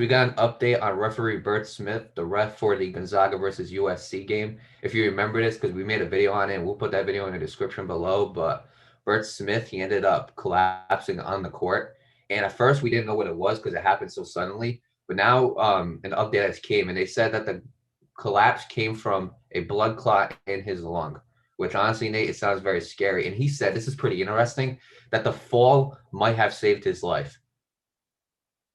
we got an update on referee Bert Smith, the ref for the Gonzaga versus USC game. If you remember this, because we made a video on it, and we'll put that video in the description below. But Bert Smith, he ended up collapsing on the court. And at first, we didn't know what it was because it happened so suddenly. But now, an update has came, and they said that the collapse came from a blood clot in his lung, which honestly, Nate, it sounds very scary. And he said, this is pretty interesting, that the fall might have saved his life,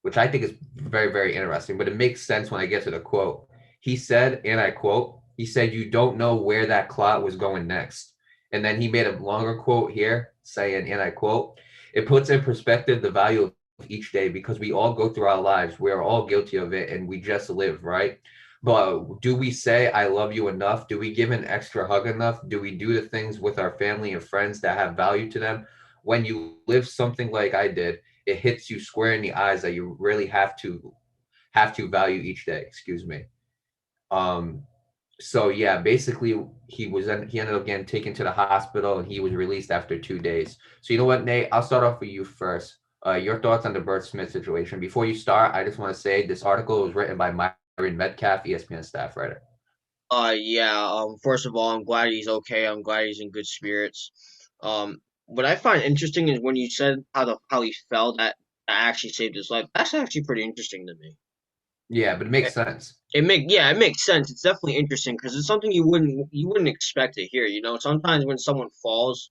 which I think is very, very interesting. But it makes sense when I get to the quote. He said, and I quote, he said, "You don't know where that clot was going next." And then he made a longer quote here saying, and I quote, "It puts in perspective the value of each day because we all go through our lives. We're all guilty of it and we just live, right? But do we say, I love you enough? Do we give an extra hug enough? Do we do the things with our family and friends that have value to them? When you live something like I did, it hits you square in the eyes that you really have to value each day." Excuse me. Um, so yeah, basically he ended up getting taken to the hospital and he was released after 2 days. So you know what, Nate? I'll start off with you first. Your thoughts on the Bert Smith situation. Before you start, I just want to say this article was written by Myron Metcalf, ESPN staff writer. Yeah. First of all, I'm glad he's okay. I'm glad he's in good spirits. What I find interesting is when you said how he fell, that actually saved his life. That's actually pretty interesting to me. Yeah, but it It, makes sense. it makes sense. It's definitely interesting because it's something you wouldn't expect to hear. You know, sometimes when someone falls,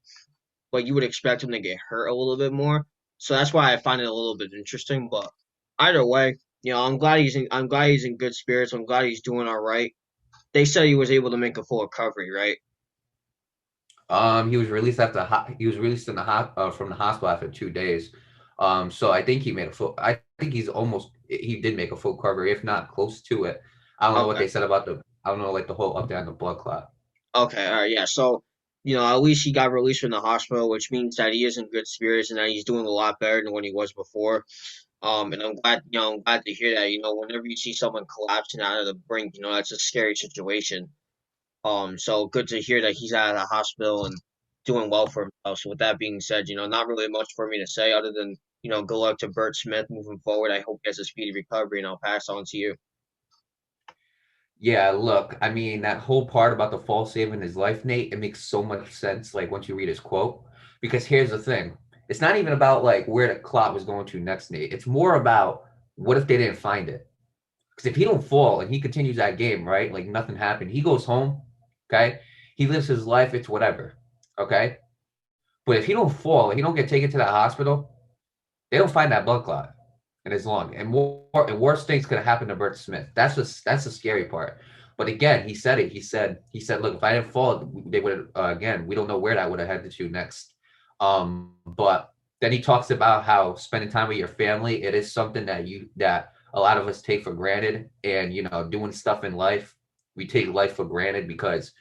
but you would expect them to get hurt a little bit more. So that's why I find it a little bit interesting. But either way, I'm glad he's in good spirits. I'm glad he's doing all right. They said he was able to make a full recovery, right? He was released he was released from the hospital after 2 days. So I think he made a full. I think he did make a full recovery, if not close to it. I don't know what Okay. they said about the. I don't know like the whole update on the blood clot. Okay. All right. Yeah. So, at least he got released from the hospital, which means that he is in good spirits and that he's doing a lot better than when he was before. And I'm glad to hear that. Whenever you see someone collapsing out of the brink, that's a scary situation. So good to hear that he's out of the hospital and doing well for himself. So with that being said, not really much for me to say other than, good luck to Bert Smith moving forward. I hope he has a speedy recovery, and I'll pass on to you. Yeah, look, I mean that whole part about the fall saving his life, Nate, it makes so much sense. Like once you read his quote, because here's the thing: it's not even about like where the clot was going to next, Nate. It's more about what if they didn't find it? Because if he don't fall and he continues that game, right? Like nothing happened. He goes home, okay? He lives his life, it's whatever. Okay? But if he don't fall, he don't get taken to that hospital, they don't find that blood clot in his lung. And worse things could have happened to Bert Smith. That's the scary part. But again, he said it. He said, look, if I didn't fall, they would again, we don't know where that would have headed to next. But then he talks about how spending time with your family, it is something that a lot of us take for granted. And doing stuff in life, we take life for granted because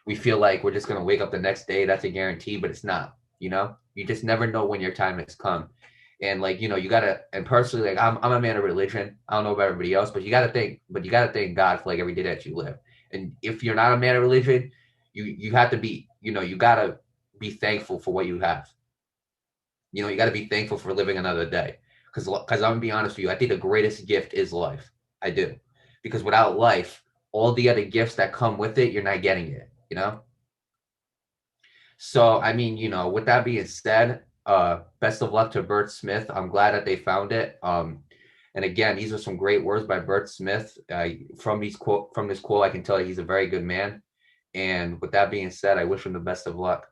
we feel like we're just gonna wake up the next day. That's a guarantee, but it's not. You just never know when your time has come. And like you gotta, and personally, like I'm a man of religion. I don't know about everybody else, but you gotta thank God for like every day that you live. And if you're not a man of religion, you have to be, you gotta be thankful for what you have. You got to be thankful for living another day. Because I'm gonna be honest with you, I think the greatest gift is life. I do, because without life, all the other gifts that come with it, you're not getting it. So I mean, with that being said, best of luck to Bert Smith. I'm glad that they found it. And again, these are some great words by Bert Smith. From this quote, I can tell he's a very good man. And with that being said, I wish him the best of luck.